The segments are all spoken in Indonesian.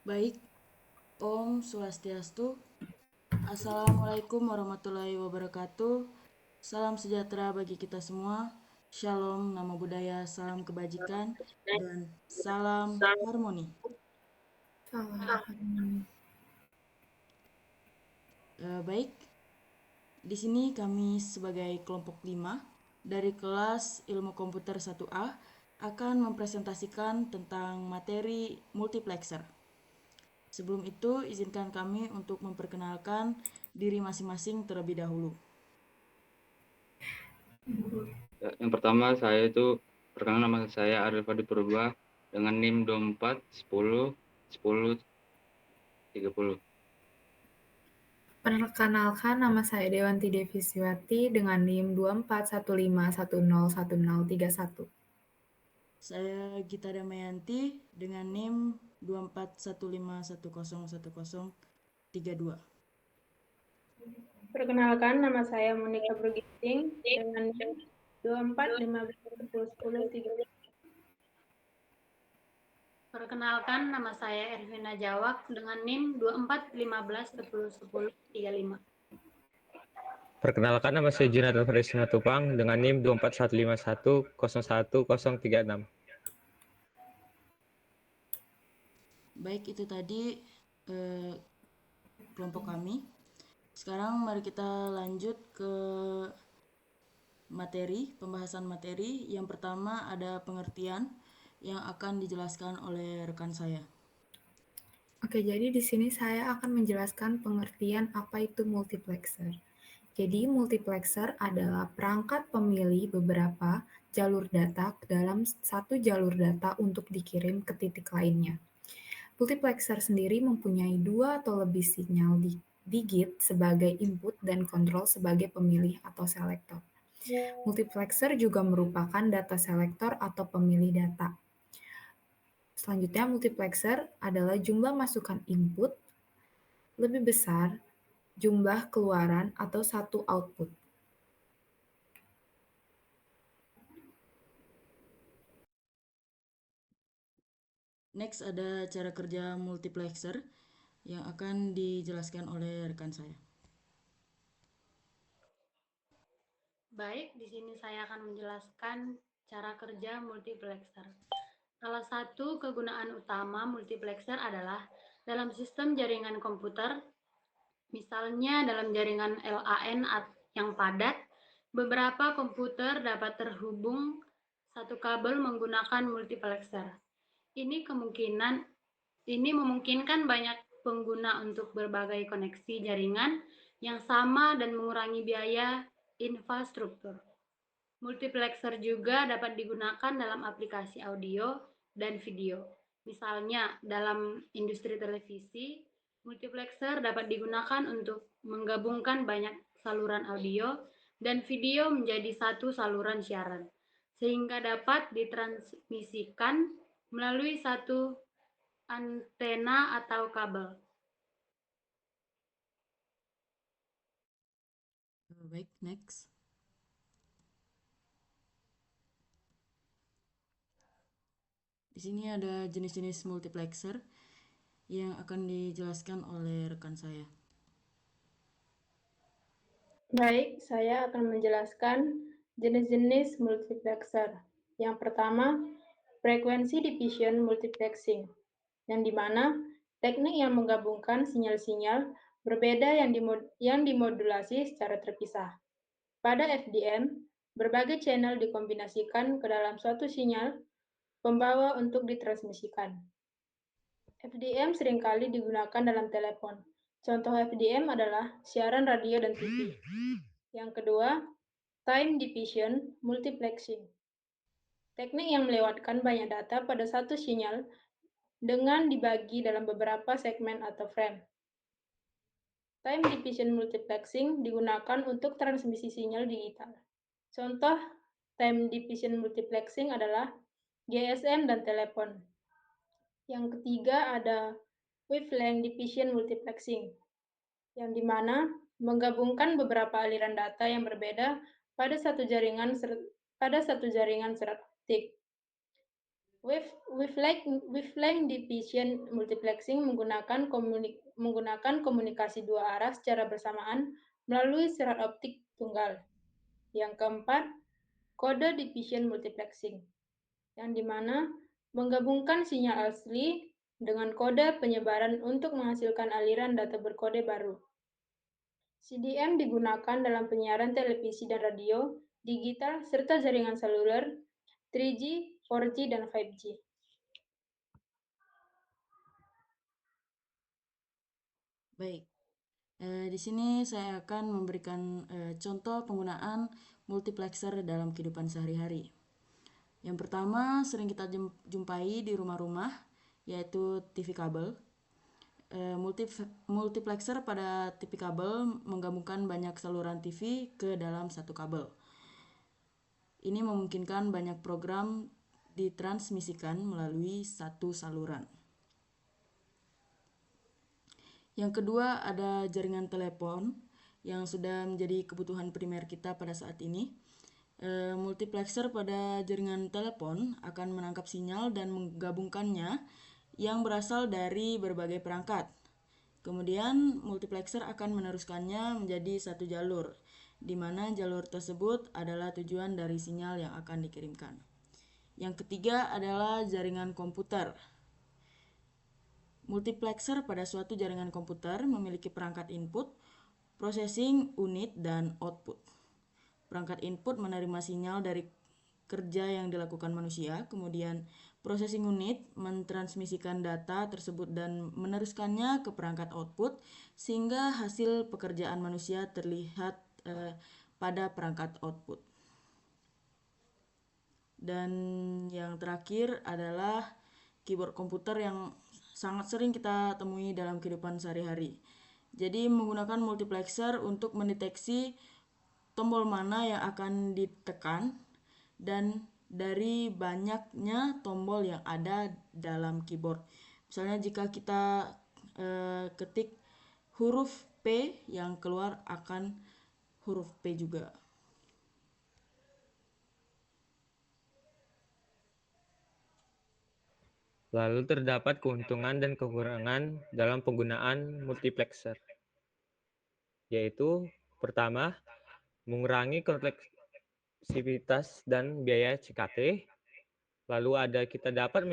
Baik, Om Swastiastu. Assalamualaikum warahmatullahi wabarakatuh. Salam sejahtera bagi kita semua. Shalom, nama budaya, salam kebajikan, dan salam harmoni. Salah. Baik, di sini kami sebagai kelompok 5 dari kelas Ilmu Komputer 1A akan mempresentasikan tentang materi multiplexer. Sebelum itu, izinkan kami untuk memperkenalkan diri masing-masing terlebih dahulu. Ya, yang pertama saya itu perkenalkan, nama saya Arif Fadi Purba dengan NIM 24 10 10 30. Perkenalkan, nama saya Dewanti Deviswati dengan NIM 2415101031. Saya Gita Damayanti dengan NIM 2415101032. Perkenalkan, nama saya Monica Brugiting dengan NIM 2415101030. Perkenalkan, nama saya Ervina Jawak dengan NIM 2415101035. Perkenalkan, nama saya Jonathan Freddy Tupang dengan NIM 24151011036. Baik, itu tadi kelompok kami. Sekarang mari kita lanjut ke pembahasan materi. Yang pertama ada pengertian yang akan dijelaskan oleh rekan saya. Oke, jadi di sini saya akan menjelaskan pengertian apa itu multiplexer. Jadi, multiplexer adalah perangkat pemilih beberapa jalur data dalam satu jalur data untuk dikirim ke titik lainnya. Multiplexer sendiri mempunyai 2 atau lebih sinyal digit sebagai input dan kontrol sebagai pemilih atau selektor. Multiplexer juga merupakan data selektor atau pemilih data. Selanjutnya, multiplexer adalah jumlah masukan input lebih besar jumlah keluaran atau satu output. Next ada cara kerja multiplexer yang akan dijelaskan oleh rekan saya. Baik, di sini saya akan menjelaskan cara kerja multiplexer. Salah satu kegunaan utama multiplexer adalah dalam sistem jaringan komputer, misalnya dalam jaringan LAN yang padat, beberapa komputer dapat terhubung satu kabel menggunakan multiplexer. Ini memungkinkan banyak pengguna untuk berbagai koneksi jaringan yang sama dan mengurangi biaya infrastruktur. Multiplexer juga dapat digunakan dalam aplikasi audio dan video. Misalnya, dalam industri televisi, multiplexer dapat digunakan untuk menggabungkan banyak saluran audio dan video menjadi satu saluran siaran, sehingga dapat ditransmisikan melalui satu antena atau kabel. Baik, next. Di sini ada jenis-jenis multiplexer yang akan dijelaskan oleh rekan saya. Baik, saya akan menjelaskan jenis-jenis multiplexer. Yang pertama, frekuensi division multiplexing, yang dimana teknik yang menggabungkan sinyal-sinyal berbeda yang dimodulasi secara terpisah. Pada FDM, berbagai channel dikombinasikan ke dalam suatu sinyal pembawa untuk ditransmisikan. FDM seringkali digunakan dalam telepon. Contoh FDM adalah siaran radio dan TV. Yang kedua, time division multiplexing. Teknik yang melewatkan banyak data pada satu sinyal dengan dibagi dalam beberapa segmen atau frame. Time division multiplexing digunakan untuk transmisi sinyal digital. Contoh time division multiplexing adalah GSM dan telepon. Yang ketiga ada wavelength division multiplexing, yang dimana menggabungkan beberapa aliran data yang berbeda pada satu jaringan serat optik. Wavelength division multiplexing menggunakan komunikasi dua arah secara bersamaan melalui serat optik tunggal. Yang keempat, kode division multiplexing, yang dimana menggabungkan sinyal asli dengan kode penyebaran untuk menghasilkan aliran data berkode baru. CDM digunakan dalam penyiaran televisi dan radio, digital, serta jaringan seluler, 3G, 4G, dan 5G. Baik, di sini saya akan memberikan contoh penggunaan multiplexer dalam kehidupan sehari-hari. Yang pertama sering kita jumpai di rumah-rumah, yaitu TV kabel. Multiplexer pada TV kabel menggabungkan banyak saluran TV ke dalam satu kabel. Ini memungkinkan banyak program ditransmisikan melalui satu saluran. Yang kedua ada jaringan telepon yang sudah menjadi kebutuhan primer kita pada saat ini. Multiplexer pada jaringan telepon akan menangkap sinyal dan menggabungkannya yang berasal dari berbagai perangkat. Kemudian multiplexer akan meneruskannya menjadi satu jalur, di mana jalur tersebut adalah tujuan dari sinyal yang akan dikirimkan. Yang ketiga adalah jaringan komputer. Multiplexer pada suatu jaringan komputer memiliki perangkat input, processing unit, dan output. Perangkat input menerima sinyal dari kerja yang dilakukan manusia, kemudian processing unit mentransmisikan data tersebut dan meneruskannya ke perangkat output sehingga hasil pekerjaan manusia terlihat pada perangkat output. Dan yang terakhir adalah keyboard komputer yang sangat sering kita temui dalam kehidupan sehari-hari. Jadi menggunakan multiplexer untuk mendeteksi tombol mana yang akan ditekan dan dari banyaknya tombol yang ada dalam keyboard. Misalnya jika kita ketik huruf P, yang keluar akan huruf P juga. Lalu terdapat keuntungan dan kekurangan dalam penggunaan multiplexer, yaitu pertama, mengurangi kompleksitas dan biaya CKT. Lalu kita dapat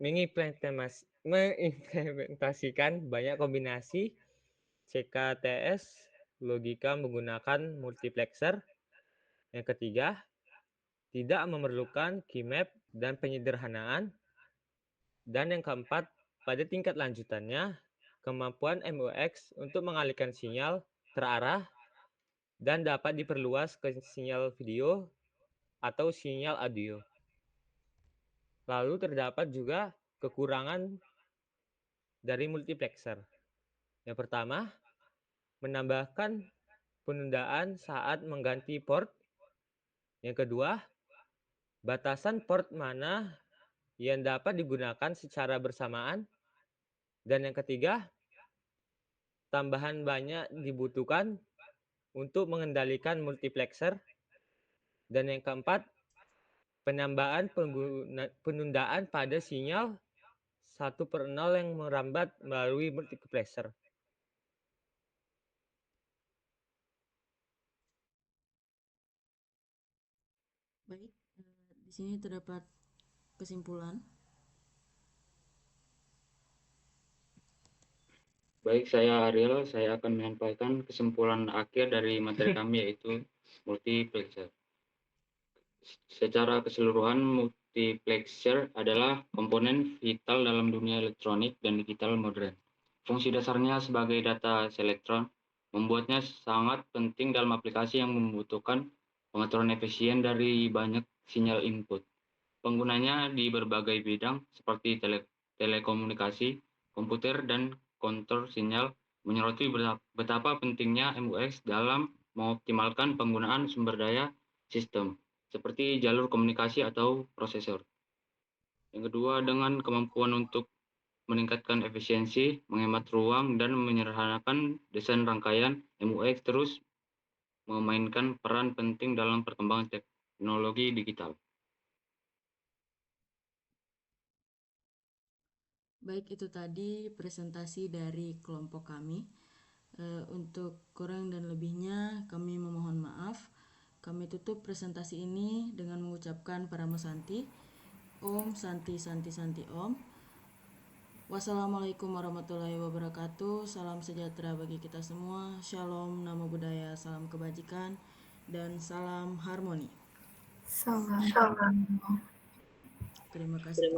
mengimplementasikan banyak kombinasi CKTS logika menggunakan multiplexer. Yang ketiga, tidak memerlukan key map dan penyederhanaan. Dan yang keempat, pada tingkat lanjutannya, kemampuan MUX untuk mengalihkan sinyal terarah dan dapat diperluas ke sinyal video atau sinyal audio. Lalu terdapat juga kekurangan dari multiplexer. Yang pertama, menambahkan penundaan saat mengganti port. Yang kedua, batasan port mana yang dapat digunakan secara bersamaan. Dan yang ketiga, tambahan banyak dibutuhkan untuk mengendalikan multiplexer. Dan yang keempat, penambahan penundaan pada sinyal 1/0 yang merambat melalui multiplexer. Baik, di sini terdapat kesimpulan. Baik, saya Ariel. Saya akan menyampaikan kesimpulan akhir dari materi kami yaitu multiplexer. Secara keseluruhan, multiplexer adalah komponen vital dalam dunia elektronik dan digital modern. Fungsi dasarnya sebagai data selektron membuatnya sangat penting dalam aplikasi yang membutuhkan pengaturan efisien dari banyak sinyal input. Penggunanya di berbagai bidang seperti telekomunikasi, komputer, dan kontrol sinyal, menyoroti betapa pentingnya MUX dalam mengoptimalkan penggunaan sumber daya sistem, seperti jalur komunikasi atau prosesor. Yang kedua, dengan kemampuan untuk meningkatkan efisiensi, menghemat ruang, dan menyederhanakan desain rangkaian, MUX terus memainkan peran penting dalam perkembangan teknologi digital. Baik, itu tadi presentasi dari kelompok kami. Untuk kurang dan lebihnya kami memohon maaf. Kami tutup presentasi ini dengan mengucapkan Paramo Santi. Om Santi Santi Santi Om. Wassalamualaikum warahmatullahi wabarakatuh. Salam sejahtera bagi kita semua. Shalom, namo buddhaya, salam kebajikan, dan salam harmoni. Salam. Terima kasih.